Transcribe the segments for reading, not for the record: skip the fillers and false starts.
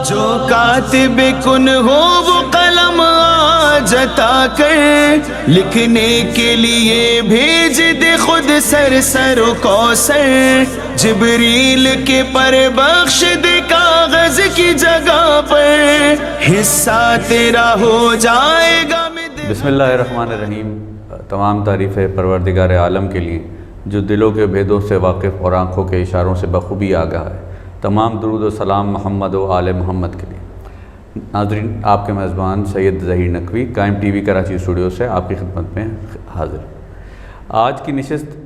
جو کاتب کن ہو وہ قلم آج عطا کر، لکھنے کے لیے بھیج دے خود سر و کوثر، جبریل کے پر بخش دے کاغذ کی جگہ پر، حصہ تیرا ہو جائے گا۔ بسم اللہ الرحمن الرحیم۔ تمام تعریفیں پروردگار عالم کے لیے جو دلوں کے بھیدوں سے واقف اور آنکھوں کے اشاروں سے بخوبی آگاہ ہے۔ تمام درود و سلام محمد و آل محمد کے لیے۔ ناظرین، آپ کے میزبان سید ظہیر نقوی قائم ٹی وی کراچی اسٹوڈیو سے آپ کی خدمت میں حاضر۔ آج کی نشست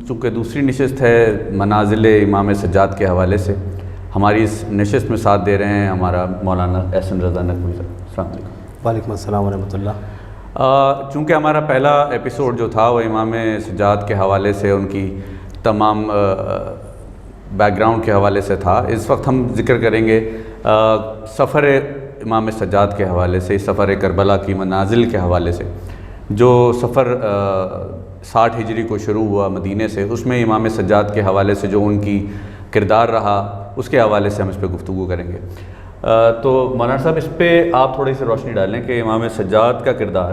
چونکہ دوسری نشست ہے منازل امام سجاد کے حوالے سے، ہماری اس نشست میں ساتھ دے رہے ہیں ہمارا مولانا احسن رضا نقوی صاحب۔ السلام علیکم۔ وعلیکم السلام ورحمۃ اللہ۔ چونکہ ہمارا پہلا ایپیسوڈ جو تھا وہ امام سجاد کے حوالے سے، ان کی تمام بیک گراؤنڈ کے حوالے سے تھا، اس وقت ہم ذکر کریں گے سفر امام سجاد کے حوالے سے، سفر کربلا کی منازل کے حوالے سے۔ جو سفر 60 ہجری کو شروع ہوا مدینے سے، اس میں امام سجاد کے حوالے سے جو ان کی کردار رہا، اس کے حوالے سے ہم اس پہ گفتگو کریں گے۔ تو مولانا صاحب، اس پہ آپ تھوڑی سی روشنی ڈالیں کہ امام سجاد کا کردار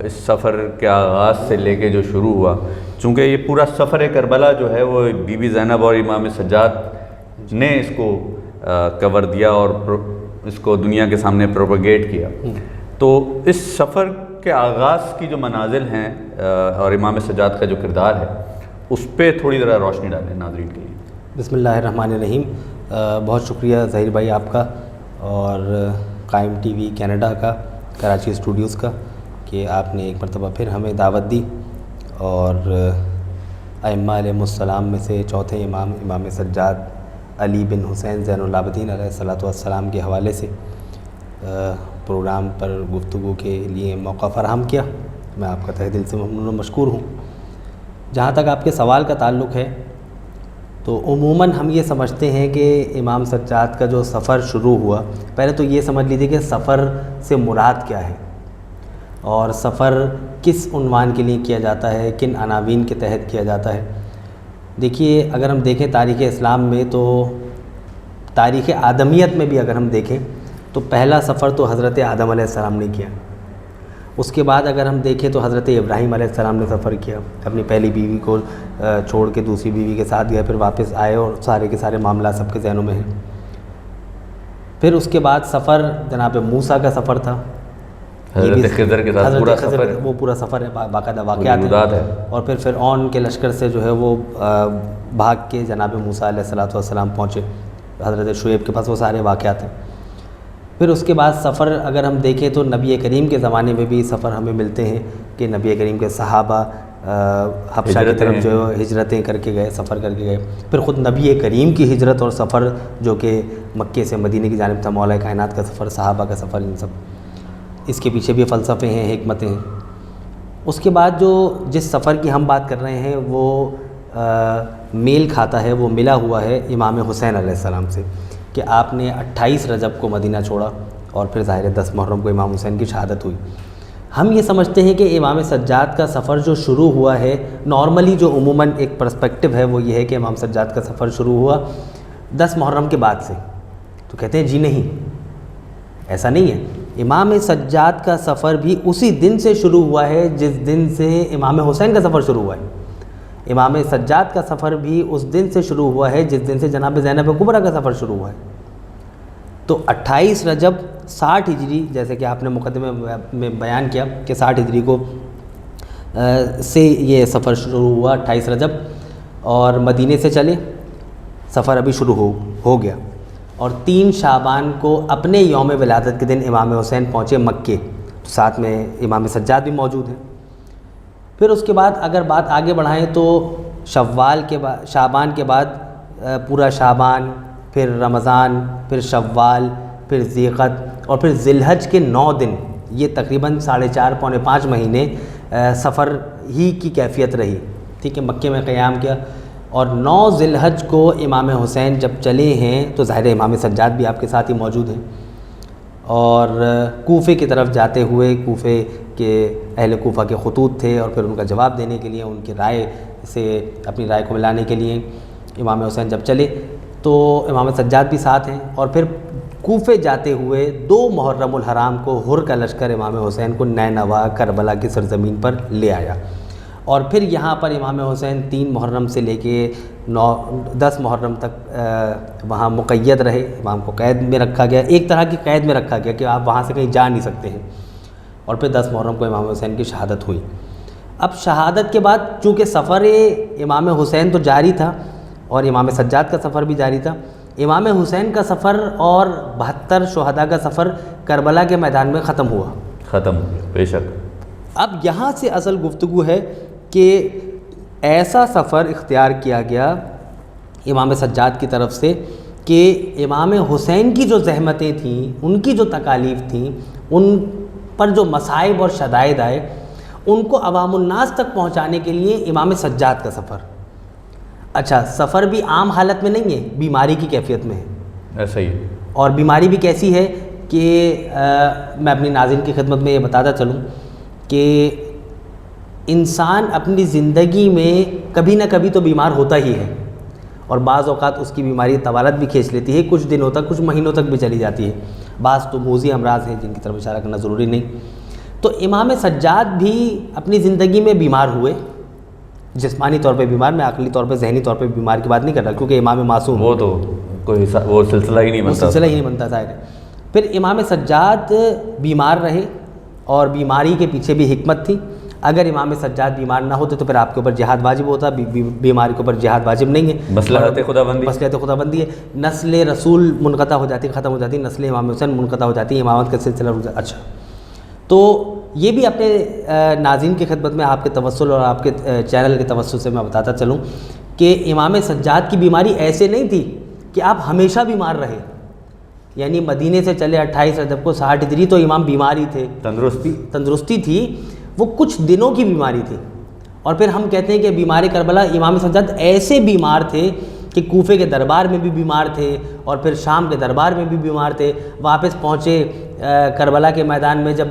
اس سفر کے آغاز سے لے کے جو شروع ہوا، چونکہ یہ پورا سفر کربلا جو ہے وہ بی بی زینب اور امام سجاد نے اس کو کور دیا اور اس کو دنیا کے سامنے پروپیگیٹ کیا۔ تو اس سفر کے آغاز کی جو منازل ہیں اور امام سجاد کا جو کردار ہے، اس پہ تھوڑی ذرا روشنی ڈالیں ناظرین کے لیے۔ بسم اللہ الرحمن الرحیم۔ بہت شکریہ ظہیر بھائی آپ کا اور قائم ٹی وی کینیڈا کا، کراچی اسٹوڈیوز کا، کہ آپ نے ایک مرتبہ پھر ہمیں دعوت دی اور ائمہ علیہم السلام میں سے چوتھے امام سجاد علی بن حسین زین العابدین علیہ الصلوۃ والسلام کے حوالے سے پروگرام پر گفتگو کے لیے موقع فراہم کیا۔ میں آپ کا تہہ دل سے ممنون و مشکور ہوں۔ جہاں تک آپ کے سوال کا تعلق ہے، تو عموماً ہم یہ سمجھتے ہیں کہ امام سجاد کا جو سفر شروع ہوا، پہلے تو یہ سمجھ لیجیے کہ سفر سے مراد کیا ہے اور سفر کس عنوان کے لیے کیا جاتا ہے، کن عناوین کے تحت کیا جاتا ہے۔ دیکھیے، اگر ہم دیکھیں تاریخ اسلام میں، تو تاریخ آدمیت میں بھی اگر ہم دیکھیں تو پہلا سفر تو حضرت آدم علیہ السلام نے کیا۔ اس کے بعد اگر ہم دیکھیں تو حضرت ابراہیم علیہ السلام نے سفر کیا، اپنی پہلی بیوی کو چھوڑ کے دوسری بیوی کے ساتھ گئے، پھر واپس آئے اور سارے کے سارے معاملات سب کے ذہنوں میں ہیں۔ پھر اس کے بعد سفر جناب موسیٰ کا سفر تھا، حضرت خضر کے ساتھ پورا سفر، وہ پورا سفر ہے، باقاعدہ واقعات ہیں۔ اور پھر فرعون کے لشکر سے جو ہے وہ بھاگ کے جناب موسیٰ علیہ الصلوۃ والسلام پہنچے حضرت شعیب کے پاس، وہ سارے واقعات ہیں۔ پھر اس کے بعد سفر اگر ہم دیکھیں تو نبی کریم کے زمانے میں بھی سفر ہمیں ملتے ہیں کہ نبی کریم کے صحابہ حبشہ کی طرف جو ہجرتیں کر کے گئے، سفر کر کے گئے۔ پھر خود نبی کریم کی ہجرت اور سفر جو کہ مکے سے مدینے کی جانب تھا، مولا کائنات کا سفر، صحابہ کا سفر، ان سب اس کے پیچھے بھی فلسفے ہیں، حکمتیں ہیں۔ اس کے بعد جو جس سفر کی ہم بات کر رہے ہیں وہ میل کھاتا ہے، وہ ملا ہوا ہے امام حسین علیہ السلام سے، کہ آپ نے 28 رجب کو مدینہ چھوڑا اور پھر ظاہر 10 محرم کو امام حسین کی شہادت ہوئی۔ ہم یہ سمجھتے ہیں کہ امام سجاد کا سفر جو شروع ہوا ہے، نارملی جو عموماً ایک پرسپیکٹو ہے وہ یہ ہے کہ امام سجاد کا سفر شروع ہوا 10 محرم کے بعد سے۔ تو کہتے ہیں جی نہیں، ایسا نہیں ہے۔ امام سجاد کا سفر بھی اسی دن سے شروع ہوا ہے جس دن سے امام حسین کا سفر شروع ہوا ہے۔ امام سجاد کا سفر بھی اس دن سے شروع ہوا ہے جس دن سے جناب زینب کبریٰ کا سفر شروع ہوا ہے۔ تو 28 رجب 60 ہجری، جیسے کہ آپ نے مقدمے میں بیان کیا کہ 60 ہجری کو سے یہ سفر شروع ہوا 28 رجب، اور مدینے سے چلے، سفر ابھی شروع ہو گیا، اور 3 شعبان کو اپنے یوم ولادت کے دن امام حسین پہنچے مکے، تو ساتھ میں امام سجاد بھی موجود ہیں۔ پھر اس کے بعد اگر بات آگے بڑھائیں تو شوال کے بعد، شعبان کے بعد پورا شعبان، پھر رمضان، پھر شوال، پھر ذی القعدہ اور پھر ذی الحج کے 9 دن، یہ تقریباً 4.5 پونے 5 مہینے سفر ہی کی کیفیت رہی، ٹھیک ہے، مکے میں قیام کیا۔ اور 9 ذی الحج کو امام حسین جب چلے ہیں تو ظاہر امام سجاد بھی آپ کے ساتھ ہی موجود ہیں، اور کوفے کی طرف جاتے ہوئے، کوفے کے اہل کوفہ کے خطوط تھے، اور پھر ان کا جواب دینے کے لیے، ان کی رائے سے اپنی رائے کو ملانے کے لیے امام حسین جب چلے تو امام سجاد بھی ساتھ ہیں، اور پھر کوفے جاتے ہوئے 2 محرم الحرام کو حر کا لشکر امام حسین کو نینوا کربلا کی سرزمین پر لے آیا، اور پھر یہاں پر امام حسین 3 محرم سے لے کے 10 محرم تک وہاں مقید رہے. امام کو قید میں رکھا گیا، ایک طرح کی قید میں رکھا گیا کہ آپ وہاں سے کہیں جا نہیں سکتے ہیں، اور پھر 10 محرم کو امام حسین کی شہادت ہوئی. اب شہادت کے بعد چونکہ سفر امام حسین تو جاری تھا اور امام سجاد کا سفر بھی جاری تھا، امام حسین کا سفر اور 72 شہداء کا سفر کربلا کے میدان میں ختم ہوا. بے شک. اب یہاں سے اصل گفتگو ہے کہ ایسا سفر اختیار کیا گیا امام سجاد کی طرف سے کہ امام حسین کی جو زحمتیں تھیں، ان کی جو تکالیف تھیں، ان پر جو مصائب اور شدائد آئے، ان کو عوام الناس تک پہنچانے کے لیے امام سجاد کا سفر. اچھا، سفر بھی عام حالت میں نہیں ہے، بیماری کی کیفیت میں ہے. ایسا ہی. اور بیماری بھی کیسی ہے کہ میں اپنی ناظرین کی خدمت میں یہ بتاتا چلوں کہ انسان اپنی زندگی میں کبھی نہ کبھی تو بیمار ہوتا ہی ہے، اور بعض اوقات اس کی بیماری طوالت بھی کھینچ لیتی ہے، کچھ دنوں تک، کچھ مہینوں تک بھی چلی جاتی ہے. بعض تو موذی امراض ہیں جن کی طرف اشارہ کرنا ضروری نہیں. تو امام سجاد بھی اپنی زندگی میں بیمار ہوئے، جسمانی طور پہ بیمار، میں عقلی طور پہ، ذہنی طور پہ بیمار کی بات نہیں کر رہا کیونکہ امام معصوم وہ تو کوئی وہ سلسلہ ہی نہیں بنتا. ظاہر ہے. پھر امام سجاد بیمار رہے، اور بیماری کے پیچھے بھی حکمت تھی. اگر امام سجاد بیمار نہ ہوتے تو پھر آپ کے اوپر جہاد واجب ہوتا، بیماری کے اوپر جہاد واجب نہیں ہے. مصلحت خدا بندی ہے. نسل رسول منقطع ہو جاتی، ختم ہو جاتی، نسل امام حسین منقطع ہو جاتی، امامت کا سلسلہ. اچھا، تو یہ بھی اپنے ناظرین کی خدمت میں آپ کے توسل اور آپ کے چینل کے توسل سے میں بتاتا چلوں کہ امام سجاد کی بیماری ایسے نہیں تھی کہ آپ ہمیشہ بیمار رہے. یعنی مدینے سے چلے 28 رجب کو 60 ہجری تو امام بیمار ہی تھے، تندرستی تھی، وہ کچھ دنوں کی بیماری تھی. اور پھر ہم کہتے ہیں کہ بیمار کربلا امام سجاد ایسے بیمار تھے کہ کوفے کے دربار میں بھی بیمار تھے، اور پھر شام کے دربار میں بھی بیمار تھے. واپس پہنچے کربلا کے میدان میں، جب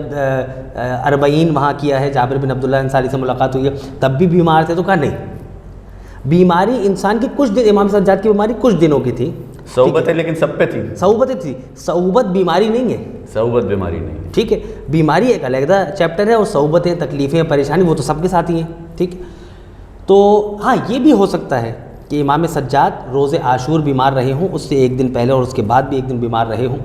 40 وہاں کیا ہے، جابر بن عبداللہ انصاری سے ملاقات ہوئی ہے، تب بھی بیمار تھے. تو کہا نہیں، بیماری انسان کی کچھ دن، امام سجاد کی بیماری کچھ دنوں کی تھی. صعوبت ہے لیکن سب پہ تھی. صعوبتیں تھی، صعوبت بیماری نہیں ہے. صعوبت بیماری نہیں ہے. ٹھیک ہے، بیماری ایک علیحدہ چیپٹر ہے، اور صعوبتیں، تکلیفیں، پریشانی وہ تو سب کے ساتھ ہی ہیں. ٹھیک ہے، تو ہاں یہ بھی ہو سکتا ہے کہ امام سجاد روز عاشور بیمار رہے ہوں، اس سے ایک دن پہلے اور اس کے بعد بھی ایک دن بیمار رہے ہوں،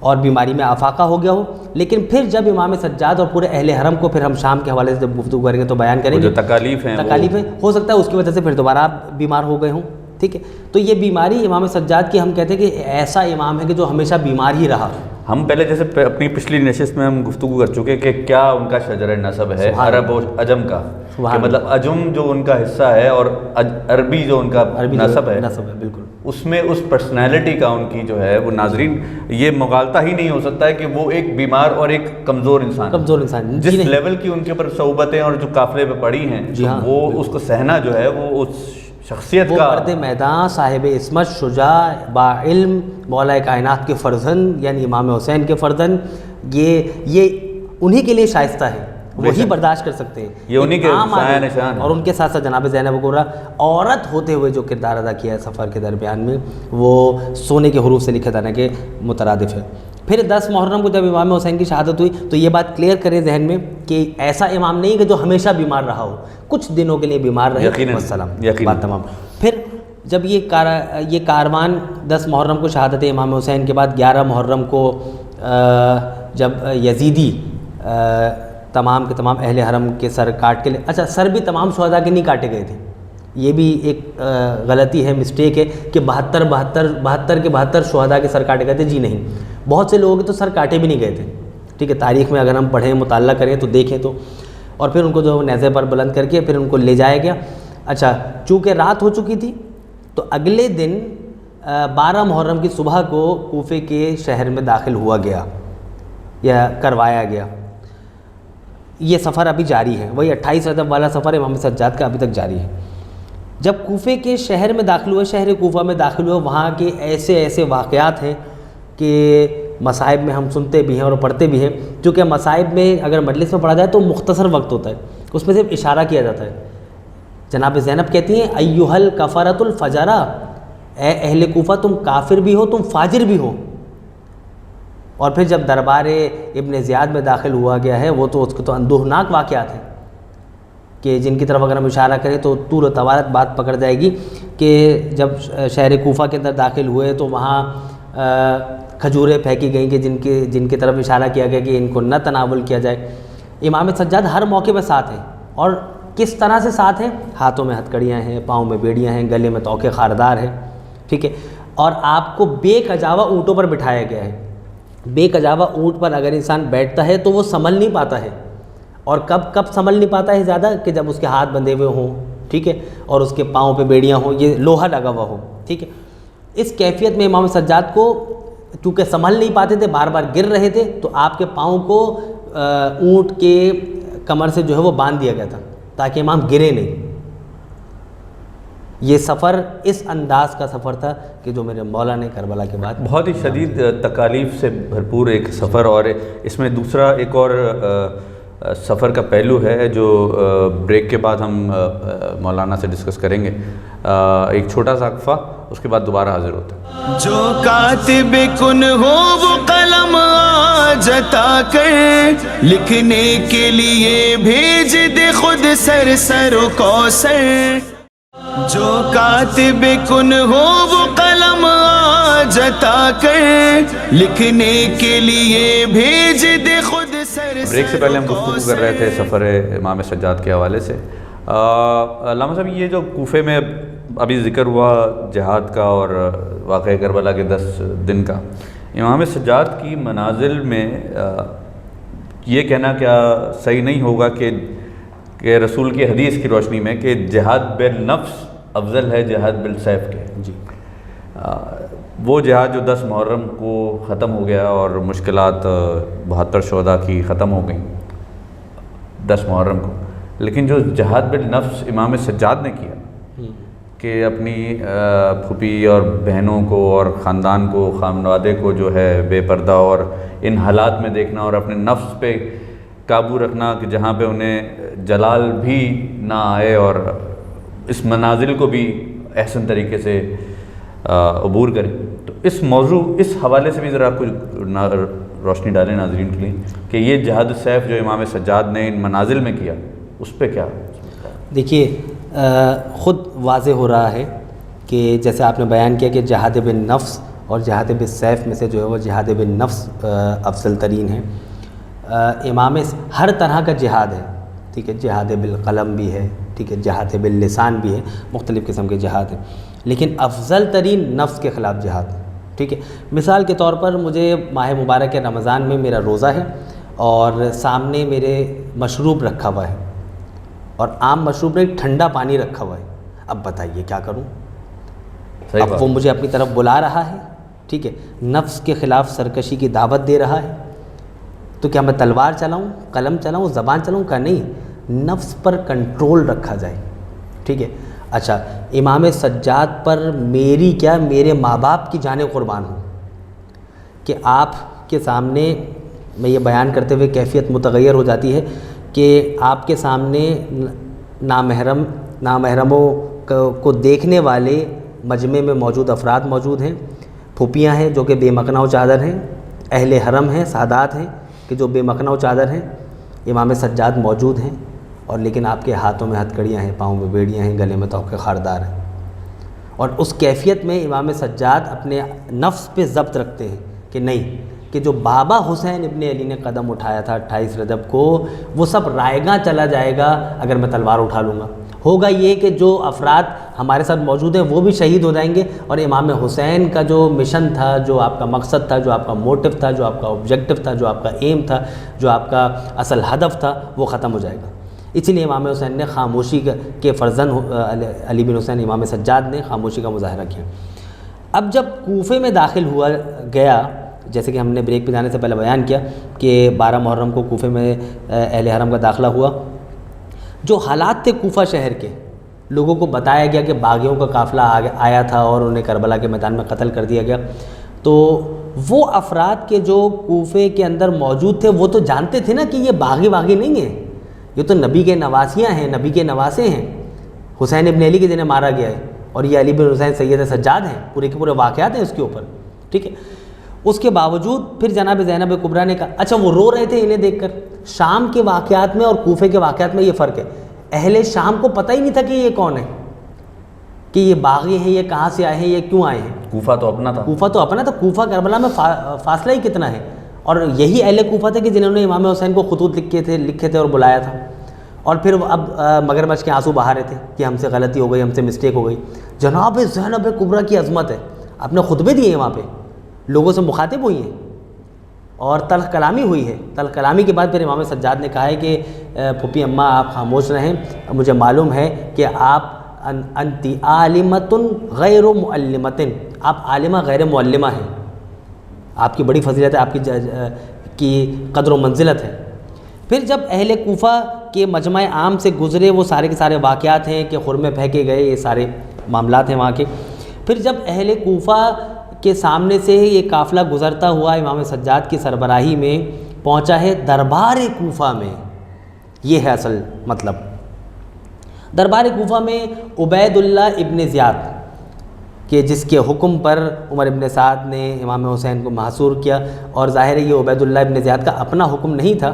اور بیماری میں افاقہ ہو گیا ہو. لیکن پھر جب امام سجاد اور پورے اہل حرم کو، پھر ہم شام کے حوالے سے جب گفتگو کریں گے تو بیان کریں گے، جو تکالیف ہیں ہو سکتا ہے اس کی وجہ سے پھر دوبارہ آپ بیمار ہو گئے ہوں. ٹھیک ہے، تو یہ بیماری امام سجاد کی، ہم کہتے ہیں کہ ایسا امام ہے کہ جو ہمیشہ بیمار ہی رہا. ہم پہلے جیسے اپنی پچھلی نشست میں ہم گفتگو کر چکے کہ کیا ان کا شجر نسب ہے عرب و عجم کا، کہ مطلب عجم جو ان کا حصہ ہے اور عربی جو ان کا نسب ہے، بالکل اس میں اس پرسنالٹی کا ان کی جو ہے وہ، ناظرین یہ مغالطہ ہی نہیں ہو سکتا ہے کہ وہ ایک بیمار اور ایک کمزور انسان جس لیول کی ان کے اوپر صعوبتیں اور جو قافلے پہ پڑی ہیں، وہ اس کو سہنا جو ہے وہ اس شخصیت کا، مرد میدان، صاحب عصمت، شجاع، با علم، مولا کائنات کے فرزند یعنی امام حسین کے فرزند، یہ انہی کے لیے شائستہ ہے، وہی برداشت کر سکتے ہیں. یہ انہی کے سایہ نشان. اور ان کے ساتھ ساتھ جناب زینب گورا عورت ہوتے ہوئے جو کردار ادا کیا ہے سفر کے درمیان میں، وہ سونے کے حروف سے لکھے جانے کے مترادف ہے. پھر 10 محرم کو جب امام حسین کی شہادت ہوئی تو یہ بات کلیئر کریں ذہن میں کہ ایسا امام نہیں کہ جو ہمیشہ بیمار رہا ہو، کچھ دنوں کے لیے بیمار رہے. یقیناً بات تمام. پھر جب یہ کاروان 10 محرم کو شہادت امام حسین کے بعد 11 محرم کو جب یزیدی تمام کے تمام اہل حرم کے سر کاٹ کے لے، اچھا سر بھی تمام شہداء کے نہیں کاٹے گئے تھے، یہ بھی ایک غلطی ہے، مسٹیک ہے کہ 72 کے 72 شہداء کے سر کاٹے گئے تھے. جی نہیں، بہت سے لوگوں کے تو سر کاٹے بھی نہیں گئے تھے. ٹھیک ہے، تاریخ میں اگر ہم پڑھیں، مطالعہ کریں تو دیکھیں تو. اور پھر ان کو جو نیزے پر بلند کر کے پھر ان کو لے جایا گیا. اچھا، چونکہ رات ہو چکی تھی تو اگلے دن 12 محرم کی صبح کو کوفے کے شہر میں داخل ہوا گیا یا کروایا گیا. یہ سفر ابھی جاری ہے، وہی 28 رجب والا سفر امام سجاد کا ابھی تک جاری ہے. جب کوفے کے شہر میں داخل ہوئے، شہر کوفہ میں داخل ہوئے، وہاں کے ایسے واقعات ہیں کہ مصائب میں ہم سنتے بھی ہیں اور پڑھتے بھی ہیں. کیونکہ مصائب میں اگر مجلس میں پڑھا جائے تو مختصر وقت ہوتا ہے، اس میں صرف اشارہ کیا جاتا ہے. جناب زینب کہتی ہیں ایھا الکفرۃ الفجرہ، اے اہل کوفہ تم کافر بھی ہو، تم فاجر بھی ہو. اور پھر جب دربار ابن زیاد میں داخل ہوا گیا ہے، وہ تو اس کے تو اندوہناک واقعات ہیں کہ جن کی طرف اگر ہم اشارہ کریں تو طول و توالت بات پکڑ جائے گی کہ جب شہر کوفہ کے اندر داخل ہوئے تو وہاں کھجوریں پھینکی گئیں کہ جن کی طرف اشارہ کیا گیا کہ ان کو نہ تناول کیا جائے۔ امام سجاد ہر موقع پہ ساتھ ہیں، اور کس طرح سے ساتھ ہیں؟ ہاتھوں میں ہتھکڑیاں ہیں، پاؤں میں بیڑیاں ہیں، گلے میں توقے خاردار ہیں، ٹھیک ہے، اور آپ کو بے کجاوہ اونٹوں پر بٹھایا گیا ہے۔ بے کجاوہ اونٹ پر اگر انسان بیٹھتا ہے تو وہ سنبھل نہیں پاتا ہے، اور کب سنبھل نہیں پاتا ہے زیادہ کہ جب اس کے ہاتھ بندھے ہوئے ہوں، ٹھیک ہے، اور اس کے پاؤں پہ بیڑیاں ہوں، یہ لوہا لگا ہوا ہو، ٹھیک ہے۔ اس کیفیت میں امام سجاد کو چونکہ سنبھل نہیں پاتے تھے، بار بار گر رہے تھے، تو آپ کے پاؤں کو اونٹ کے کمر سے جو ہے وہ باندھ دیا گیا تھا تاکہ امام گرے نہیں۔ یہ سفر اس انداز کا سفر تھا کہ جو میرے مولا نے کربلا کے بعد بہت ہی شدید تکالیف سے بھرپور ایک سفر، اور اس میں دوسرا ایک اور سفر کا پہلو ہے جو بریک کے بعد ہم مولانا سے ڈسکس کریں گے۔ ایک چھوٹا سا وقفہ، اس کے بعد دوبارہ حاضر ہوتے ہیں۔ جو کاتب کن ہو وہ قلم آج عطا کر، لکھنے کے لیے بھیج دے خود سر و کوثر۔ جو کاتب کن ہو وہ قلم آج عطا کر، لکھنے کے لیے بھیج دے خود سر بریک سے پہلے ہم گفتگو کر رہے تھے سفر امام سجاد کے حوالے سے۔ علامہ صاحب، یہ جو کوفے میں ابھی ذکر ہوا جہاد کا اور واقعہ کربلا کے 10 دن کا، امام سجاد کی منازل میں یہ کہنا کیا صحیح نہیں ہوگا کہ رسول کی حدیث کی روشنی میں کہ جہاد بالنفس افضل ہے جہاد بالسیف کے؟ جی، وہ جہاد جو 10 محرم کو ختم ہو گیا اور مشکلات 72 شہداء کی ختم ہو گئیں 10 محرم کو، لیکن جو جہاد بالنفس امام سجاد نے کیا کہ اپنی پھوپھی اور بہنوں کو اور خاندان کو، خانوادے کو جو ہے بے پردہ اور ان حالات میں دیکھنا اور اپنے نفس پہ قابو رکھنا کہ جہاں پہ انہیں جلال بھی نہ آئے، اور اس منازل کو بھی احسن طریقے سے عبور کریں، تو اس موضوع اس حوالے سے بھی ذرا کچھ روشنی ڈالیں ناظرین کے لیے کہ یہ جہاد سیف جو امام سجاد نے ان منازل میں کیا، اس پہ کیا؟ دیکھیے، خود واضح ہو رہا ہے کہ جیسے آپ نے بیان کیا کہ جہاد بالنفس اور جہاد بالسیف میں سے جو ہے وہ جہاد بالنفس افضل ترین ہے۔ امام ہر طرح کا جہاد ہے، ٹھیک ہے، جہاد بالقلم بھی ہے، ٹھیک ہے، جہاد باللسان بھی ہے، مختلف قسم کے جہاد ہیں، لیکن افضل ترین نفس کے خلاف جہاد، ٹھیک ہے۔ مثال کے طور پر مجھے ماہ مبارک رمضان میں میرا روزہ ہے اور سامنے میرے مشروب رکھا ہوا ہے، اور عام مشروب میں ٹھنڈا پانی رکھا ہوا ہے، اب بتائیے کیا کروں؟ اب وہ مجھے اپنی طرف بلا رہا ہے، ٹھیک ہے، نفس کے خلاف سرکشی کی دعوت دے رہا ہے، تو کیا میں تلوار چلاؤں، قلم چلاؤں، زبان چلاؤں؟ کا نہیں، نفس پر کنٹرول رکھا جائے، ٹھیک ہے۔ اچھا، امام سجاد پر میرے ماں باپ کی جانیں قربان ہوں کہ آپ کے سامنے میں یہ بیان کرتے ہوئے کیفیت متغیر ہو جاتی ہے کہ آپ کے سامنے نامحرموں کو دیکھنے والے مجمع میں موجود افراد موجود ہیں، پھوپھیاں ہیں جو کہ بے مکنہ و چادر ہیں، اہل حرم ہیں، سادات ہیں کہ جو بے مکنہ و چادر ہیں، امام سجاد موجود ہیں، اور لیکن آپ کے ہاتھوں میں ہتھکڑیاں ہیں، پاؤں میں بیڑیاں ہیں، گلے میں توقے خاردار ہیں، اور اس کیفیت میں امام سجاد اپنے نفس پہ ضبط رکھتے ہیں کہ نہیں، کہ جو بابا حسین ابن علی نے قدم اٹھایا تھا 28 رجب کو، وہ سب رائے گاں چلا جائے گا اگر میں تلوار اٹھا لوں گا۔ ہوگا یہ کہ جو افراد ہمارے ساتھ موجود ہیں وہ بھی شہید ہو جائیں گے، اور امام حسین کا جو مشن تھا، جو آپ کا مقصد تھا، جو آپ کا موٹو تھا، جو آپ کا آبجیکٹو تھا، جو آپ کا ایم تھا، جو آپ کا اصل ہدف تھا، وہ ختم ہو جائے گا۔ اسی لیے امام حسین نے خاموشی کے فرزند علی بن حسین امام سجاد نے خاموشی کا مظاہرہ کیا۔ اب جب کوفے میں داخل ہوا گیا، جیسے کہ ہم نے بریک پہ جانے سے پہلے بیان کیا کہ 12 محرم کو کوفے میں اہل حرم کا داخلہ ہوا، جو حالات تھے کوفہ شہر کے، لوگوں کو بتایا گیا کہ باغیوں کا قافلہ آیا تھا اور انہیں کربلا کے میدان میں قتل کر دیا گیا، تو وہ افراد کے جو کوفے کے اندر موجود تھے وہ تو جانتے تھے نا کہ یہ باغی نہیں ہیں، یہ تو نبی کے نواسیاں ہیں، نبی کے نواسے ہیں، حسین ابن علی کے جنہیں مارا گیا ہے، اور یہ علی بن حسین سید سجاد ہیں، پورے کے پورے واقعات ہیں اس کے اوپر، ٹھیک ہے۔ اس کے باوجود پھر جناب زینب کبریٰ نے کہا, اچھا وہ رو رہے تھے انہیں دیکھ کر. شام کے واقعات میں اور کوفے کے واقعات میں یہ فرق ہے. اہل شام کو پتہ ہی نہیں تھا کہ یہ کون ہے, کہ یہ باغی ہیں, یہ کہاں سے آئے ہیں, یہ کیوں آئے ہیں. کوفہ تو اپنا تھا, کوفہ کربلا میں فاصلہ ہی کتنا ہے. اور یہی اہل کوفہ تھے کہ جنہوں نے امام حسین کو خطوط لکھے تھے اور بلایا تھا. اور پھر اب مگرمچ کے آنسو بہا رہے تھے کہ ہم سے غلطی ہو گئی, ہم سے مسٹیک ہو گئی. جناب زینب کبریٰ کی عظمت ہے, آپ نے خطبے دیے ہیں وہاں پہ, لوگوں سے مخاطب ہوئی ہیں اور تلخ کلامی ہوئی ہے. تلخ کلامی کے بعد پھر امام سجاد نے کہا ہے کہ پھوپھی اماں آپ خاموش رہیں, مجھے معلوم ہے کہ آپ انتی عالمۃ غیر معلمۃ, آپ عالمہ غیر معلمہ ہیں, آپ کی بڑی فضیلت ہے, آپ کی قدر و منزلت ہے. پھر جب اہل کوفہ کے مجمع عام سے گزرے, وہ سارے کے سارے واقعات ہیں کہ خرمے پھینکے گئے, یہ سارے معاملات ہیں وہاں کے. پھر جب اہل کوفہ کے سامنے سے یہ قافلہ گزرتا ہوا امام سجاد کی سربراہی میں پہنچا ہے دربار کوفہ میں, یہ ہے اصل مطلب. دربار کوفہ میں عبید اللہ ابن زیاد کہ جس کے حکم پر عمر ابن سعد نے امام حسین کو محصور کیا, اور ظاہر ہے یہ عبید اللہ ابن زیاد کا اپنا حکم نہیں تھا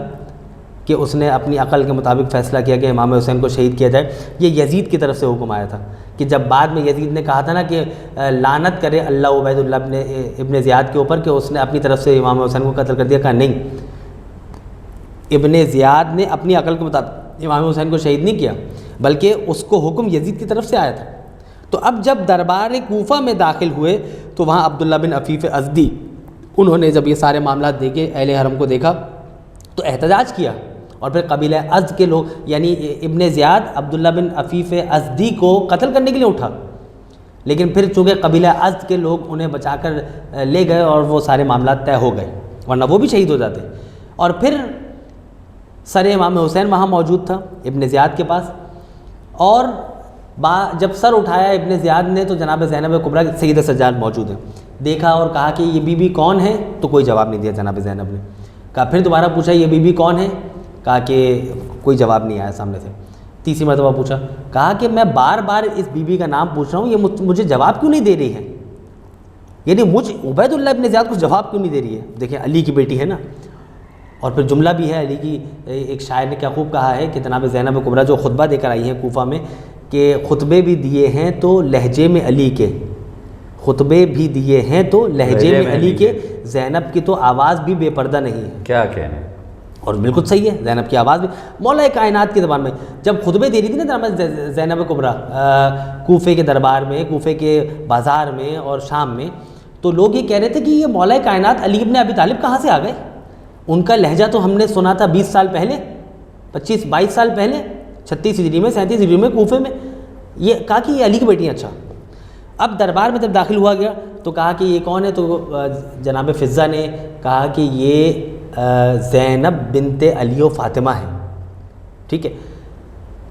کہ اس نے اپنی عقل کے مطابق فیصلہ کیا کہ امام حسین کو شہید کیا جائے. یہ یزید کی طرف سے حکم آیا تھا کہ جب بعد میں یزید نے کہا تھا نا کہ لعنت کرے اللہ عبید اللہ ابن زیاد کے اوپر کہ اس نے اپنی طرف سے امام حسین کو قتل کر دیا, کہا نہیں, ابن زیاد نے اپنی عقل کے مطابق امام حسین کو شہید نہیں کیا, بلکہ اس کو حکم یزید کی طرف سے آیا تھا. تو اب جب دربار کوفہ میں داخل ہوئے تو وہاں عبداللہ بن عفیف ازدی, انہوں نے جب یہ سارے معاملات دیکھے, اہل حرم کو دیکھا تو احتجاج کیا. اور پھر قبیلہ ازد کے لوگ یعنی ابن زیاد عبداللہ بن عفیف ازدی کو قتل کرنے کے لیے اٹھا, لیکن پھر چونکہ قبیلہ ازد کے لوگ انہیں بچا کر لے گئے اور وہ سارے معاملات طے ہو گئے, ورنہ وہ بھی شہید ہو جاتے. اور پھر سر امام حسین وہاں موجود تھا ابن زیاد کے پاس, اور جب سر اٹھایا ابن زیاد نے تو جناب زینب کبریٰ سیدہ سجاد موجود ہیں, دیکھا اور کہا کہ یہ بی بی کون ہے, تو کوئی جواب نہیں دیا جناب زینب نے. کہا پھر دوبارہ پوچھا یہ بی بی کون ہے, کہا کہ کوئی جواب نہیں آیا سامنے سے. تیسری مرتبہ پوچھا, کہا کہ میں بار بار اس بی بی کا نام پوچھ رہا ہوں, یہ مجھے جواب کیوں نہیں دے رہی ہے, یعنی مجھ عبید اللہ ابن زیاد کو جواب کیوں نہیں دے رہی ہے. دیکھیں علی کی بیٹی ہے نا. اور پھر جملہ بھی ہے علی کی, ایک شاعر نے کیا خوب کہا ہے کہ جناب زینب کبریٰ جو خطبہ دے کر آئی ہیں کوفہ میں, کہ خطبے بھی دیے ہیں تو لہجے میں علی کے, خطبے بھی دیے ہیں تو لہجے میں علی کے, زینب کی تو آواز بھی بے پردہ نہیں ہے. کیا کہنے, اور بالکل صحیح ہے, زینب کی آواز بھی مولا کائنات کی زبان میں. جب خطبے دے رہی تھی نا زینب کبریٰ کوفے کے دربار میں, کوفے کے بازار میں اور شام میں, تو لوگ یہ کہہ رہے تھے کہ یہ مولا کائنات علی ابن ابی طالب کہاں سے آ گئے. ان کا لہجہ تو ہم نے سنا تھا 20 سال پہلے, 22 سال پہلے, 36 ہجری میں, 37 ہجری میں کوفے میں. یہ کہا کہ یہ علی کی بیٹی ہیں. اچھا, اب دربار میں جب داخل ہوا گیا تو کہا کہ یہ کون ہے, تو جناب فضہ نے کہا کہ یہ زینب بنت علی و فاطمہ ہے. ٹھیک ہے,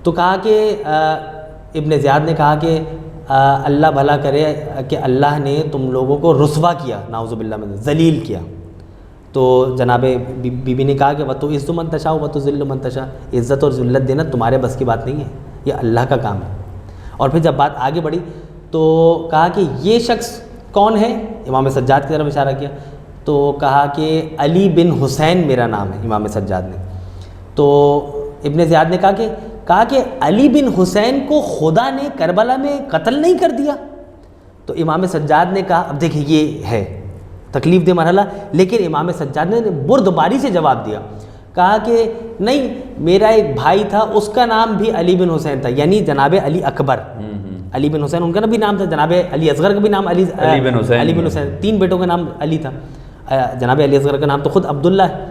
تو کہا کہ ابن زیاد نے کہا کہ اللہ بھلا کرے کہ اللہ نے تم لوگوں کو رسوا کیا, نعوذ باللہ من, ذلیل کیا. تو جناب بی بی نے کہا کہ وَتُ عِزُّ مَن تَشَاءُ وَتُ ذِلُّ مَن تَشَاءُ, عزت اور ذلت دینا تمہارے بس کی بات نہیں ہے, یہ اللہ کا کام ہے. اور پھر جب بات آگے بڑھی تو کہا کہ یہ شخص کون ہے, امام سجاد کی طرف اشارہ کیا, تو کہا کہ علی بن حسین میرا نام ہے امام سجاد نے. تو ابن زیاد نے کہا کہ علی بن حسین کو خدا نے کربلا میں قتل نہیں کر دیا. تو امام سجاد نے کہا, اب دیکھیں یہ ہے تکلیف دہ مرحلہ, لیکن امام سجاد نے بردباری سے جواب دیا. کہا کہ نہیں, میرا ایک بھائی تھا اس کا نام بھی علی بن حسین تھا, یعنی جناب علی اکبر. علی بن حسین ان کا بھی نام تھا, جناب علی اصغر کا بھی نام علی بن حسین, 3 بیٹوں کا نام علی تھا. جناب علی اصغر کا نام تو خود عبداللہ ہے.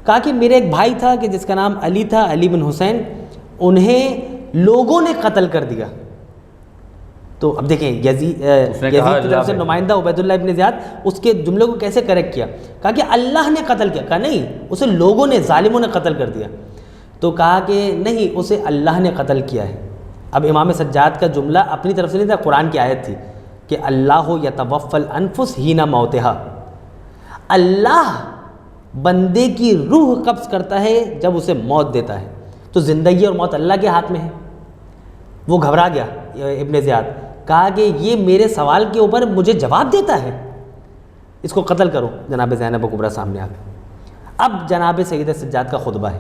کہا کہ میرا ایک بھائی تھا کہ جس کا نام علی تھا, علی بن حسین, انہیں لوگوں نے قتل کر دیا. تو اب دیکھیں یزید کی طرف سے نمائندہ عبید اللہ ابن زیاد اس کے جملے کو کیسے کریکٹ کیا. کہا کہ اللہ نے قتل کیا, کہا نہیں, اسے لوگوں نے, ظالموں نے قتل کر دیا. تو کہا کہ نہیں, اسے اللہ نے قتل کیا ہے. اب امام سجاد کا جملہ اپنی طرف سے نہیں تھا, قرآن کی آیت تھی کہ اللہ یتوفی الانفس حین موتہا, اللہ بندے کی روح قبض کرتا ہے جب اسے موت دیتا ہے. تو زندگی اور موت اللہ کے ہاتھ میں ہے. وہ گھبرا گیا ابن زیاد, کہا کہ یہ میرے سوال کے اوپر مجھے جواب دیتا ہے, اس کو قتل کرو. جناب زینب کبریٰ سامنے آ گئے. اب جناب سید سجاد کا خطبہ ہے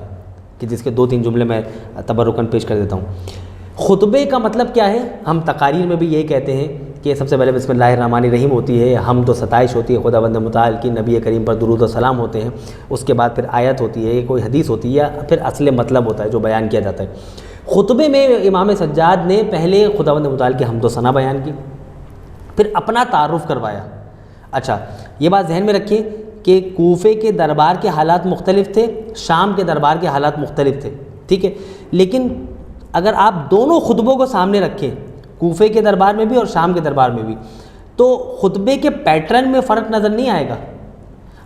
کہ جس کے 2-3 جملے میں تبرکاً پیش کر دیتا ہوں. خطبے کا مطلب کیا ہے؟ ہم تقاریر میں بھی یہی کہتے ہیں کہ سب سے پہلے بسم اللہ الرحمن الرحیم ہوتی ہے, حمد و ستائش ہوتی ہے خداوند متعال کی, نبی کریم پر درود و سلام ہوتے ہیں, اس کے بعد پھر آیت ہوتی ہے, کوئی حدیث ہوتی ہے, یا پھر اصل مطلب ہوتا ہے جو بیان کیا جاتا ہے. خطبے میں امام سجاد نے پہلے خداوند متعال کی حمد و ثنا بیان کی, پھر اپنا تعارف کروایا. اچھا یہ بات ذہن میں رکھیں کہ کوفے کے دربار کے حالات مختلف تھے, شام کے دربار کے حالات مختلف تھے, ٹھیک ہے. لیکن اگر آپ دونوں خطبوں کو سامنے رکھیں, کوفے کے دربار میں بھی اور شام کے دربار میں بھی, تو خطبے کے پیٹرن میں فرق نظر نہیں آئے گا.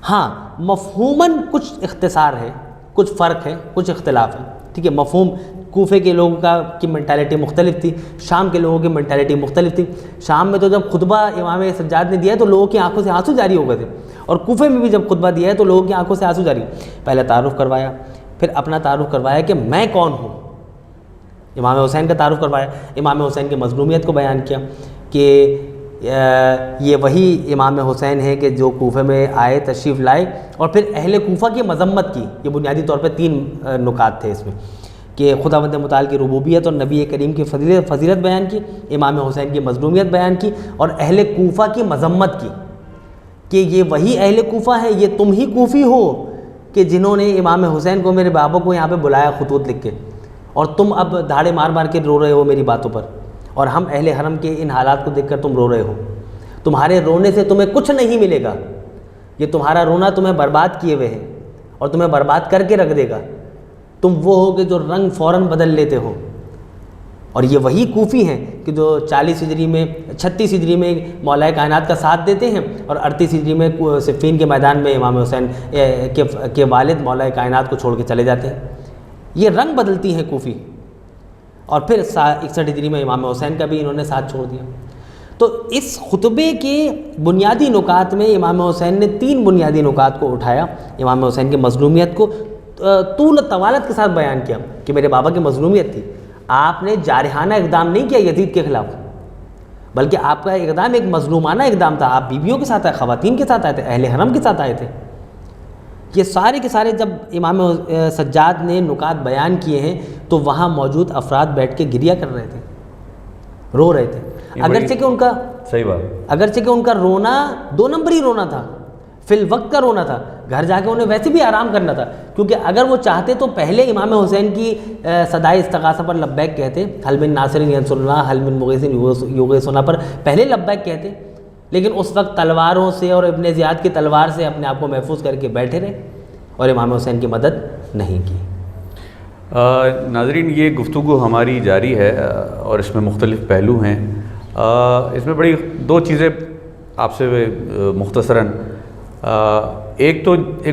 ہاں مفہوماً کچھ اختصار ہے, کچھ فرق ہے, کچھ اختلاف ہے, ٹھیک ہے. مفہوم کوفے کے لوگوں کی مینٹیلٹی مختلف تھی, شام کے لوگوں کی مینٹیلٹی مختلف تھی. شام میں تو جب خطبہ امام سجاد نے دیا ہے تو لوگوں کی آنکھوں سے آنسو جاری ہو گئے تھے, اور کوفے میں بھی جب خطبہ دیا ہے تو لوگوں کی آنکھوں سے آنسو جاری. پہلے تعارف کروایا, پھر اپنا تعارف کروایا کہ میں کون ہوں. امام حسین کا تعارف کروایا, امام حسین کی مظلومیت کو بیان کیا کہ یہ وہی امام حسین ہے کہ جو کوفے میں آئے, تشریف لائے, اور پھر اہل کوفہ کی مذمت کی. یہ بنیادی طور پہ 3 نکات تھے اس میں کہ خداوند متعال کی ربوبیت اور نبی کریم کی فضیلت بیان کی, امام حسین کی مظلومیت بیان کی, اور اہل کوفہ کی مذمت کی کہ یہ وہی اہل کوفہ ہے, یہ تم ہی کوفی ہو کہ جنہوں نے امام حسین کو, میرے بابا کو یہاں پہ بلایا خطوط لکھ کے, اور تم اب دھاڑے مار مار کے رو رہے ہو میری باتوں پر, اور ہم اہل حرم کے ان حالات کو دیکھ کر تم رو رہے ہو. تمہارے رونے سے تمہیں کچھ نہیں ملے گا, یہ تمہارا رونا تمہیں برباد کیے ہوئے ہے اور تمہیں برباد کر کے رکھ دے گا. تم وہ ہو کہ جو رنگ فوراً بدل لیتے ہو, اور یہ وہی کوفی ہیں کہ جو 36 ہجری میں مولا کائنات کا ساتھ دیتے ہیں, اور 38 ہجری میں صفین کے میدان میں امام حسین کے والد مولا کائنات کو چھوڑ کے چلے جاتے ہیں. یہ رنگ بدلتی ہیں کوفی. اور پھر 61 ہجری میں امام حسین کا بھی انہوں نے ساتھ چھوڑ دیا. تو اس خطبے کے بنیادی نکات میں امام حسین نے 3 بنیادی نکات کو اٹھایا. امام حسین کی مظلومیت کو طول و طوالت کے ساتھ بیان کیا کہ میرے بابا کی مظلومیت تھی. آپ نے جارحانہ اقدام نہیں کیا یزید کے خلاف, بلکہ آپ کا اقدام ایک مظلومانہ اقدام تھا. آپ بیویوں کے ساتھ آئے, خواتین کے ساتھ آئے تھے, اہل حرم کے ساتھ آئے تھے. یہ سارے کے سارے جب امام سجاد نے نکات بیان کیے ہیں تو وہاں موجود افراد بیٹھ کے گریہ کر رہے تھے, رو رہے تھے. اگرچہ کہ ان کا صحیح بات, اگرچہ کہ ان کا رونا 2 نمبری رونا تھا, فی الوقت کا رونا تھا. گھر جا کے انہیں ویسے بھی آرام کرنا تھا, کیونکہ اگر وہ چاہتے تو پہلے امام حسین کی صدائے استغاثہ پر لبیک کہتے, حل من ناصر ینصرنا حل من مغیث یغیثنا پر پہلے لبیک کہتے. لیکن اس وقت تلواروں سے اور ابن زیاد کی تلوار سے اپنے آپ کو محفوظ کر کے بیٹھے رہے اور امام حسین کی مدد نہیں کی. ناظرین, یہ گفتگو ہماری جاری ہے اور اس میں مختلف پہلو ہیں. اس میں بڑی 2 چیزیں آپ سے مختصراً. ایک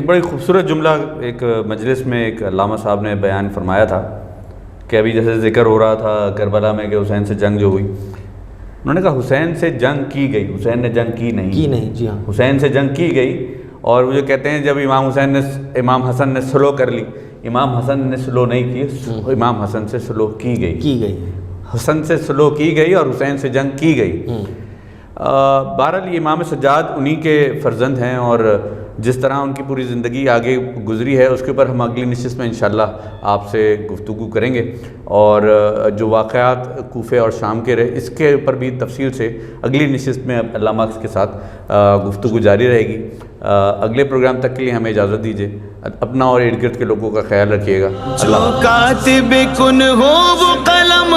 بڑی خوبصورت جملہ ایک مجلس میں ایک علامہ صاحب نے بیان فرمایا تھا کہ ابھی جیسے ذکر ہو رہا تھا کربلا میں کہ حسین سے جنگ جو ہوئی, انہوں نے کہا حسین سے جنگ کی گئی, حسین نے جنگ کی نہیں. جی ہاں, حسین سے جنگ کی گئی. اور وہ جو کہتے ہیں جب امام حسن نے سلو کر لی, امام حسن نے سلو نہیں کی, امام حسن سے سلو کی گئی. حسن سے سلو کی گئی اور حسین سے جنگ کی گئی. بہرحال یہ امام سجاد انہی کے فرزند ہیں, اور جس طرح ان کی پوری زندگی آگے گزری ہے اس کے اوپر ہم اگلی نشست میں انشاءاللہ آپ سے گفتگو کریں گے. اور جو واقعات کوفے اور شام کے رہے اس کے اوپر بھی تفصیل سے اگلی نشست میں علامہ کے ساتھ گفتگو جاری رہے گی. اگلے پروگرام تک کے لیے ہمیں اجازت دیجیے. اپنا اور ارد گرد کے لوگوں کا خیال رکھیے گا. جو کاتب کن ہو وہ قلم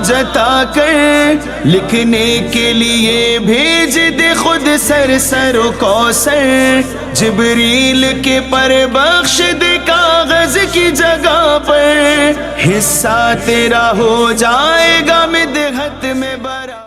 جتا کر لکھنے کے لیے بھیج دے خود سر و کوثر. جبریل کے پر بخش دے کاغذ کی جگہ پر, حصہ تیرا ہو جائے گا مدحت میں برا.